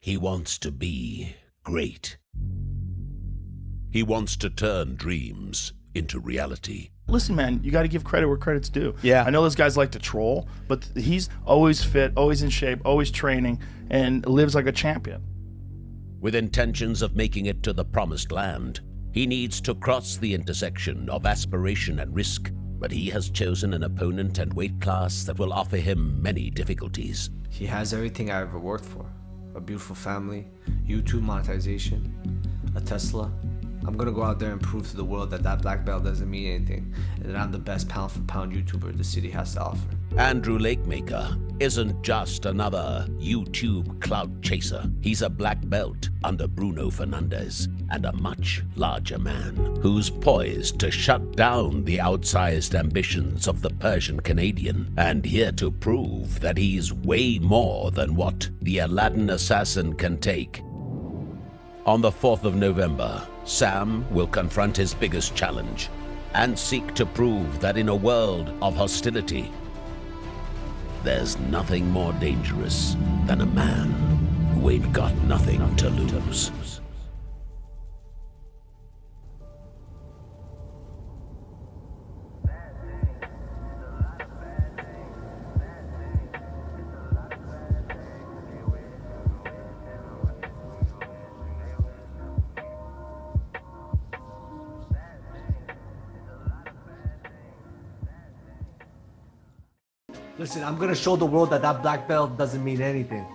He wants to be great. He wants to turn dreams into reality. Listen, man, you got to give credit where credit's due. Yeah. I know those guys like to troll, but he's always fit, always in shape, always training, and lives like a champion. With intentions of making it to the promised land, he needs to cross the intersection of aspiration and risk, but he has chosen an opponent and weight class that will offer him many difficulties. He has everything I ever worked for. A beautiful family, YouTube monetization, a Tesla. I'm gonna go out there and prove to the world that that black belt doesn't mean anything, and that I'm the best pound for pound YouTuber the city has to offer. Andrew Lakemaker isn't just another YouTube clout chaser. He's a black belt under Bruno Fernandez, and a much larger man who's poised to shut down the outsized ambitions of the Persian Canadian, and here to prove that he's way more than what the Aladdin assassin can take. On the 4th of November, Sam will confront his biggest challenge and seek to prove that in a world of hostility, there's nothing more dangerous than a man who ain't got nothing to lose. Listen, I'm gonna show the world that that black belt doesn't mean anything.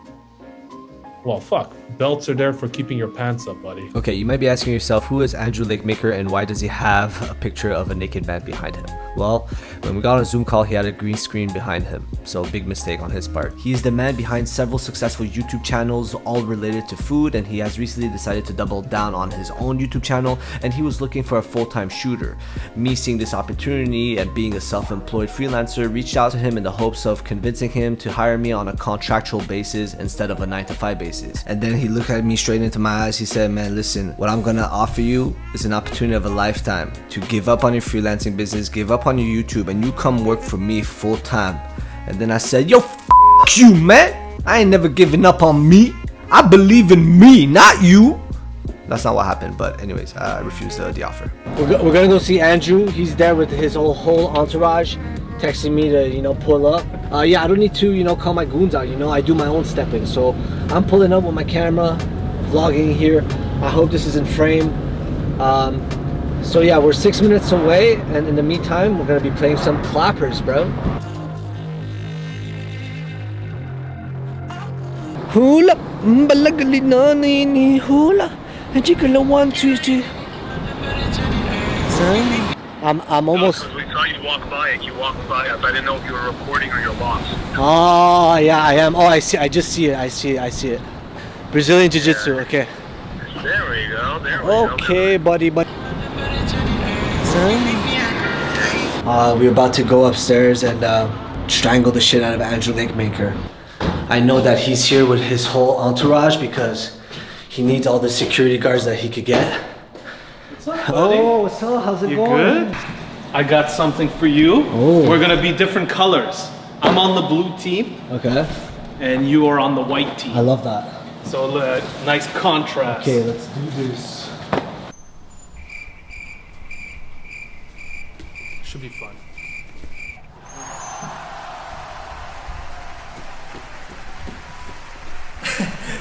Well, fuck. Belts are there for keeping your pants up, buddy. Okay, you might be asking yourself, who is Andrew Lakemaker and why does he have a picture of a naked man behind him? Well, when we got on a Zoom call, he had a green screen behind him, so big mistake on his part. He is the man behind several successful YouTube channels, all related to food, and he has recently decided to double down on his own YouTube channel, and he was looking for a full-time shooter. Me seeing this opportunity and being a self-employed freelancer, reached out to him in the hopes of convincing him to hire me on a contractual basis instead of a 9-to-5 basis. And then he looked at me straight into my eyes. He said, man, listen, what I'm gonna offer you is an opportunity of a lifetime to give up on your freelancing business, give up on your YouTube, and you come work for me full time. And then I said, yo, f you, man. I ain't never giving up on me. I believe in me, not you. That's not what happened, but anyways, I refused the offer. We're gonna go see Andrew. He's there with his whole entourage, texting me to, pull up. Yeah, I don't need to, call my goons out, I do my own stepping. So I'm pulling up with my camera, vlogging here. I hope this is in frame. So yeah, we're 6 minutes away, and in the meantime, we're gonna be playing some clappers, bro. Hula, mbalagali nani hula, jigala 1 2 3. I'm almost. We saw you walk by and you walked by us. I didn't know if you were recording or you're lost. Oh yeah, I am. Oh, I see. I just see it. I see it. Brazilian Jiu-Jitsu. Okay. There we go. There we go. Okay, buddy. We're about to go upstairs and strangle the shit out of Andrew Lakemaker. I know that he's here with his whole entourage because he needs all the security guards that he could get. What's up, buddy? Oh, what's up? How's it You going? good? I got something for you. Oh. We're gonna be different colors. I'm on the blue team, Okay. and you are on the white team. I love that. So nice contrast. Okay, let's do this. Should be fun.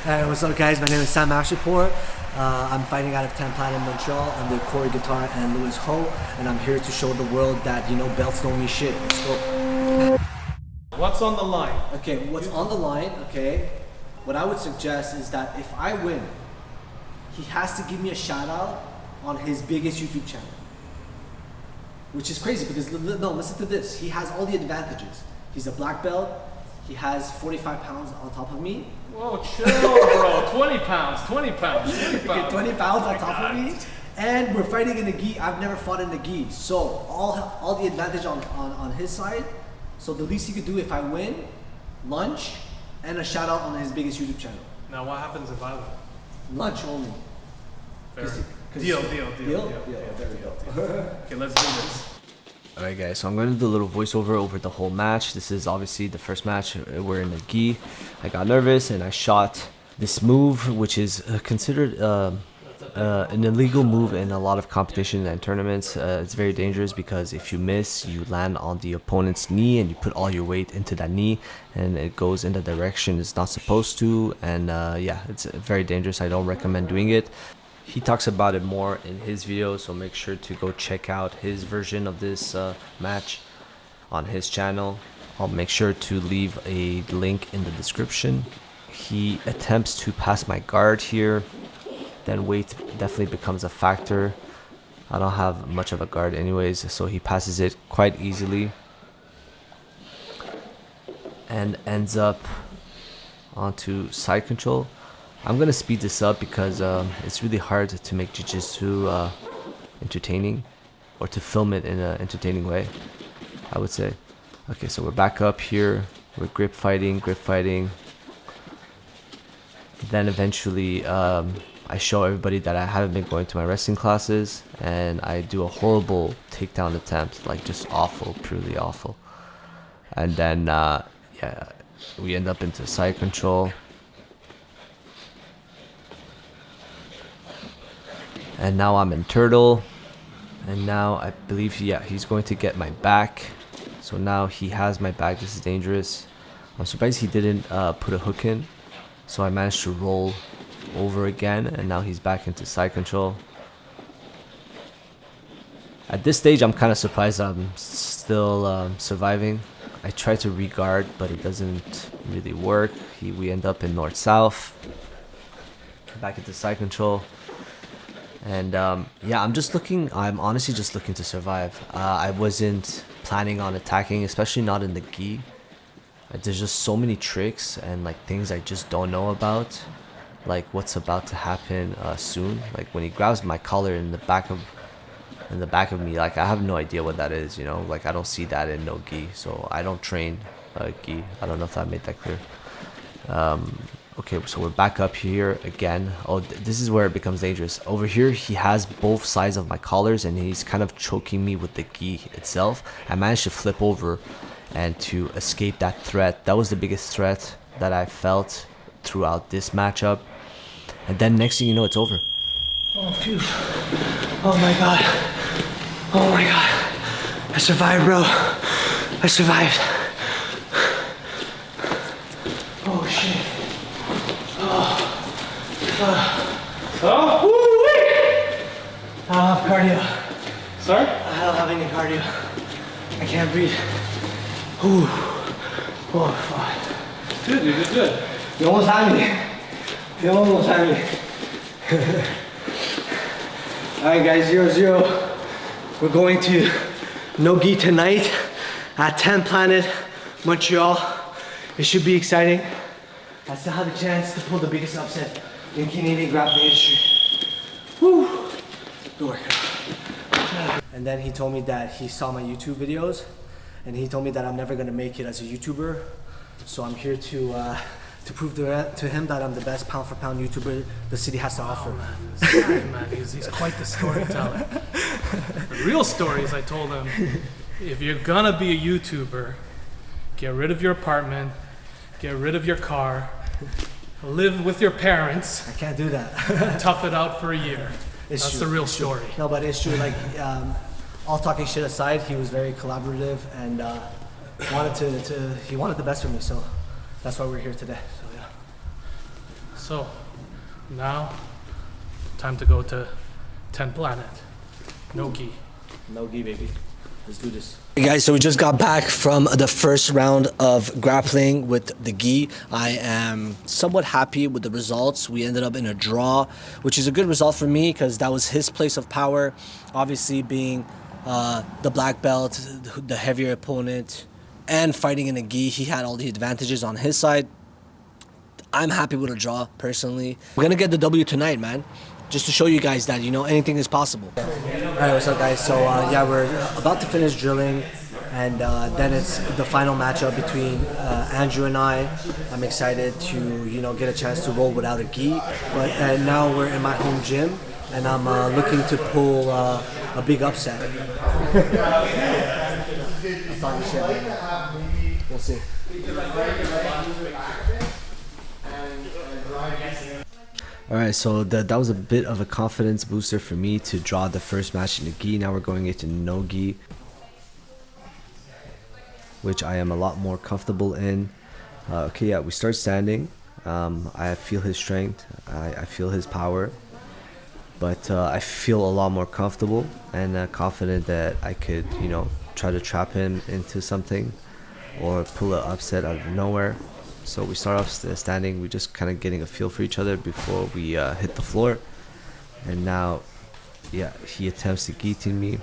Hey, what's up, guys? My name is Sam Afshinpour. I'm fighting out of Tampa in Montreal under Corey Guitar and Louis Ho, and I'm here to show the world that belts don't mean shit. Let's go. What's on the line? Okay, what's on the line? Okay, what I would suggest is that if I win, he has to give me a shout out on his biggest YouTube channel, which is crazy because no, listen to this. He has all the advantages. He's a black belt. He has 45 pounds on top of me. Whoa, chill, bro. 20 pounds. Okay, 20 pounds on top of me. And we're fighting in a gi. I've never fought in a gi. So all the advantage on his side. So the least he could do if I win, lunch, and a shout out on his biggest YouTube channel. Now what happens if I win? Lunch only. Fair. 'Cause Deal. There we go. Okay, let's do this. Alright guys, so I'm going to do a little voiceover over the whole match. This is obviously the first match. We're in the gi. I got nervous and I shot This move, which is considered an illegal move in a lot of competition and tournaments, it's very dangerous because if you miss, you land on the opponent's knee and you put all your weight into that knee and it goes in the direction it's not supposed to. And yeah, it's very dangerous. I don't recommend doing it. He talks about it more in his video, so make sure to go check out his version of this match on his channel. I'll make sure to leave a link in the description. He attempts to pass my guard here, then weight definitely becomes a factor. I don't have much of a guard anyways, so he passes it quite easily and ends up onto side control. I'm gonna speed this up because it's really hard to make jiu-jitsu entertaining, or to film it in an entertaining way, I would say. Okay, so we're back up here. We're grip fighting. Then eventually I show everybody that I haven't been going to my wrestling classes, and I do a horrible takedown attempt, like just awful, purely awful. And then yeah, we end up into side control. And now I'm in turtle, and now I believe, yeah, he's going to get my back. So now he has my back. This is dangerous. I'm surprised he didn't put a hook in. So I managed to roll over again, and now he's back into side control. At this stage, I'm kind of surprised I'm still surviving. I try to re-guard, but it doesn't really work. We end up in north-south, back into side control. And yeah, I'm honestly just looking to survive. I wasn't planning on attacking, especially not in the gi. There's just so many tricks and like things I just don't know about, like what's about to happen soon. Like when he grabs my collar in the back of me, like I have no idea what that is, you know. Like I don't see that in no gi, so I don't train gi. I don't know if I made that clear. Okay, so we're back up here again. Oh, this is where it becomes dangerous. Over here, he has both sides of my collars, and he's kind of choking me with the gi itself. I managed to flip over and to escape that threat. That was the biggest threat that I felt throughout this matchup. And then next thing you know, it's over. Oh, phew. Oh my god. Oh my god. I survived, bro. I survived. Oh shit. Oh, woo-wee! I don't have cardio. Sorry? I don't have any cardio. I can't breathe. Ooh. Oh, fuck. Good, you did good. You almost had me. You almost had me. Alright guys, 0-0. We're going to no-gi tonight at 10 Planet, Montreal. It should be exciting. I still have a chance to pull the biggest upset in Canadian grappling industry. Woo! Good work. And then he told me that he saw my YouTube videos, and he told me that I'm never gonna make it as a YouTuber. So I'm here to prove to him that I'm the best pound for pound YouTuber the city has to offer. Man, this guy, man, he's quite the storyteller. The real story is I told him, if you're gonna be a YouTuber, get rid of your apartment, get rid of your car, live with your parents, I can't do that. tough it out for a year. It's That's true. the real It's true. story. No, but it's true. Like, all talking shit aside, he was very collaborative and he wanted the best for me. So that's why we're here today. So yeah. So, now, time to go to 10 Planet. No gi. No gi, baby. Let's do this. Hey guys, so we just got back from the first round of grappling with the gi. I am somewhat happy with the results. We ended up in a draw, which is a good result for me because that was his place of power. Obviously being the black belt, the heavier opponent, and fighting in a gi, he had all the advantages on his side. I'm happy with a draw, personally. We're gonna get the W tonight, man. Just to show you guys that, you know, anything is possible. Alright, what's up guys? So yeah, we're about to finish drilling, and then it's the final matchup between Andrew and I. I'm excited to, you know, get a chance to roll without a gi. But now we're in my home gym, and I'm looking to pull a big upset. I'm talking shit, man. We'll see. Alright, so that was a bit of a confidence booster for me to draw the first match in the gi. Now we're going into no gi, which I am a lot more comfortable in. Okay, yeah, we start standing. I feel his strength, I feel his power, but I feel a lot more comfortable and confident that I could, you know, try to trap him into something or pull an upset out of nowhere. So we start off standing, we just kind of getting a feel for each other before we hit the floor. And now, yeah, he attempts to guillotine me,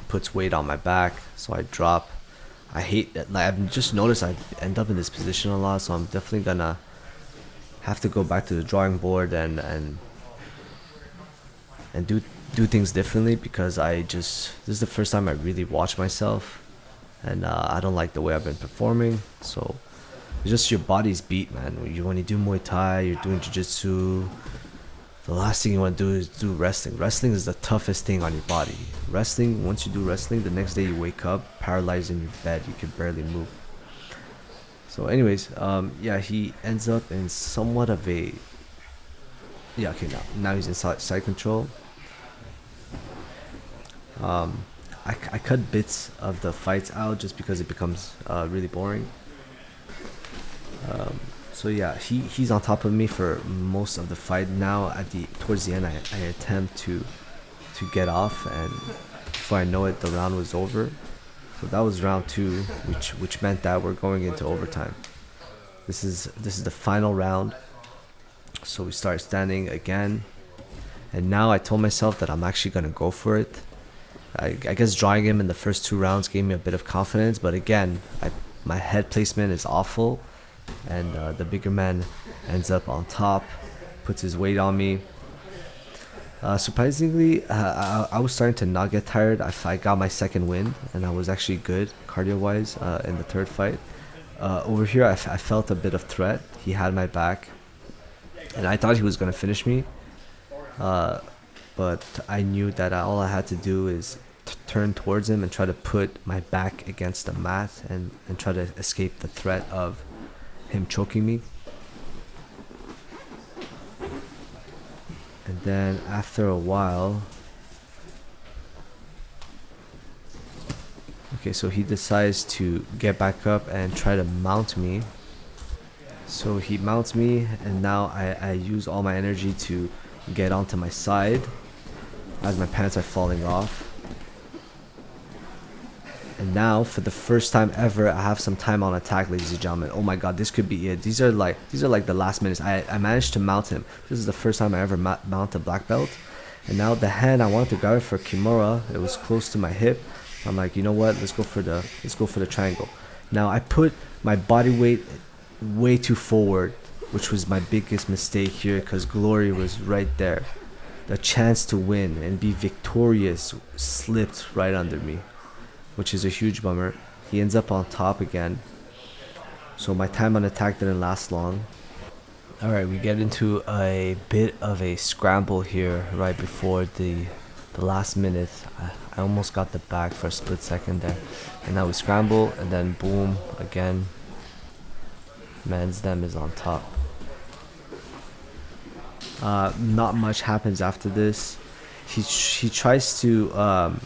puts weight on my back, so I drop. I hate that. Like, I've just noticed I end up in this position a lot, so I'm definitely gonna have to go back to the drawing board and do things differently, because this is the first time I really watch myself, and I don't like the way I've been performing. So it's just your body's beat, man. When you do Muay Thai, you're doing Jiu-Jitsu, the last thing you want to do is do wrestling. Wrestling is the toughest thing on your body. Wrestling, once you do wrestling, the next day you wake up paralyzed in your bed, you can barely move. So anyways, yeah, he ends up in somewhat of a, yeah, okay, now he's in side control. I cut bits of the fights out just because it becomes really boring. So yeah, he's on top of me for most of the fight. Now towards the end, I attempt to get off, and before I know it, the round was over. So that was round 2, which meant that we're going into overtime. This is the final round. So we start standing again, and now I told myself that I'm actually gonna go for it. I guess drawing him in the first 2 rounds gave me a bit of confidence, but again, my head placement is awful, and the bigger man ends up on top, puts his weight on me. Surprisingly, I was starting to not get tired. I got my second win, and I was actually good cardio-wise in the third fight. Over here, I felt a bit of threat. He had my back, and I thought he was going to finish me. But I knew that all I had to do is turn towards him and try to put my back against the mat and try to escape the threat of him choking me. And then after a while, okay, so he decides to get back up and try to mount me. So he mounts me, and now I use all my energy to get onto my side as my pants are falling off. And now, for the first time ever, I have some time on attack, ladies and gentlemen. Oh my god, this could be it. These are like the last minutes. I managed to mount him. This is the first time I ever mount a black belt. And now the hand, I wanted to grab it for Kimura. It was close to my hip. I'm like, you know what? Let's go for the triangle. Now I put my body weight way too forward, which was my biggest mistake here, because glory was right there. The chance to win and be victorious slipped right under me, which is a huge bummer. He ends up on top again, so my time on attack didn't last long. Alright, we get into a bit of a scramble here right before the last minute. I almost got the back for a split second there, and now we scramble, and then boom again. Man's Dem is on top. Not much happens after this. He tries to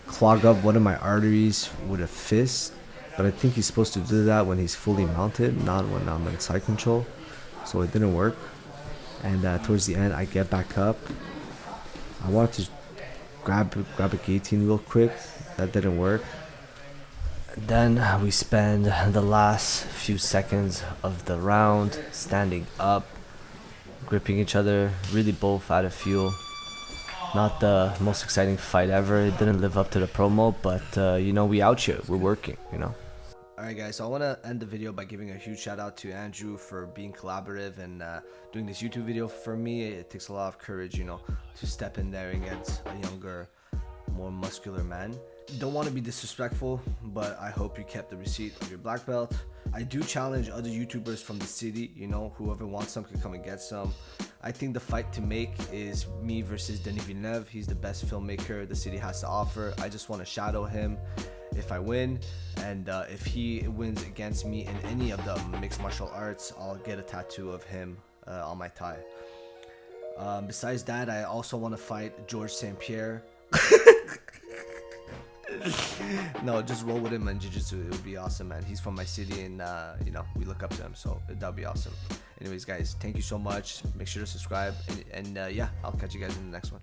clog up one of my arteries with a fist, but I think he's supposed to do that when he's fully mounted, not when I'm in side control. So it didn't work, and towards the end I get back up. I wanted to grab a guillotine real quick. That didn't work. Then we spend the last few seconds of the round standing up, gripping each other, really both out of fuel. Not the most exciting fight ever. It didn't live up to the promo, but you know, we out here, we're working, you know. Alright guys, so I want to end the video by giving a huge shout out to Andrew for being collaborative and doing this YouTube video for me. It takes a lot of courage, you know, to step in there against a younger, more muscular man. Don't want to be disrespectful, but I hope you kept the receipt of your black belt. I do challenge other YouTubers from the city, you know, whoever wants some can come and get some. I think the fight to make is me versus Denis Villeneuve. He's the best filmmaker the city has to offer. I just want to shadow him if I win, and if he wins against me in any of the mixed martial arts, I'll get a tattoo of him on my thigh. Besides that, I also want to fight George St. Pierre. No, just roll with him in jiu-jitsu. It would be awesome, man. He's from my city, and you know, we look up to him, so that'd be awesome. Anyways, guys, thank you so much. Make sure to subscribe, and yeah, I'll catch you guys in the next one.